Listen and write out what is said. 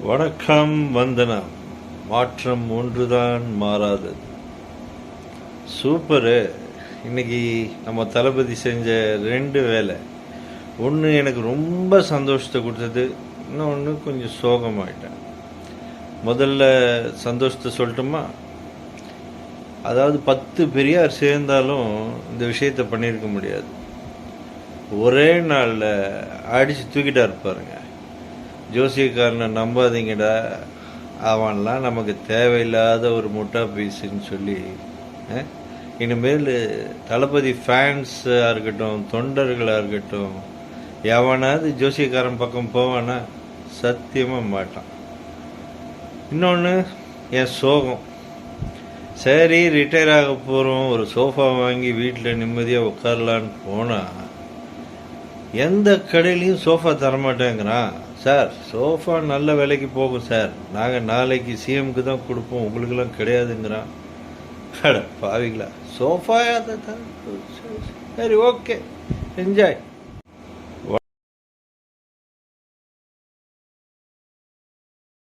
வணக்கம், வந்தனம். மாற்றம் ஒன்றுதான் மாறாதது. சூப்பரு. இன்னைக்கு நம்ம தளபதி செஞ்ச 2 வேலை. ஒன்று எனக்கு ரொம்ப சந்தோஷத்தை கொடுத்தது, இன்னொன்று கொஞ்சம் சோகமாயிட்டேன். முதல்ல சந்தோஷத்தை சொல்லட்டுமா? அதாவது 10 பெரியார் சேர்ந்தாலும் இந்த விஷயத்தை பண்ணியிருக்க முடியாது. ஒரே நாளில் அடித்து தூக்கிட்டா இருப்பாருங்க. ஜோசியக்காரனை நம்பாதீங்கடா, அவன்லாம் நமக்கு தேவையில்லாத ஒரு முட்டா பீஸுன்னு சொல்லி இனிமேல் தளபதி ஃபேன்ஸாக இருக்கட்டும், தொண்டர்களாக இருக்கட்டும், எவனாவது ஜோசியக்காரன் பக்கம் போவானா? சத்தியமாக மாட்டான். இன்னொன்று என் சோகம். சரி, ரிட்டையர் ஆக போகிறோம், ஒரு சோஃபா வாங்கி வீட்டில் நிம்மதியாக உட்காரலான்னு போனால் எந்த கடையிலையும் சோஃபா தரமாட்டேங்கிறான். சார், சோஃபா நல்ல விலைக்கு போகும் சார், நாங்கள் நாளைக்கு சிஎம்க்கு தான் கொடுப்போம், உங்களுக்கெல்லாம் கிடையாதுங்கிறான். பாவிங்களா, சோஃபா. சரி, ஓகே, என்ஜாய்.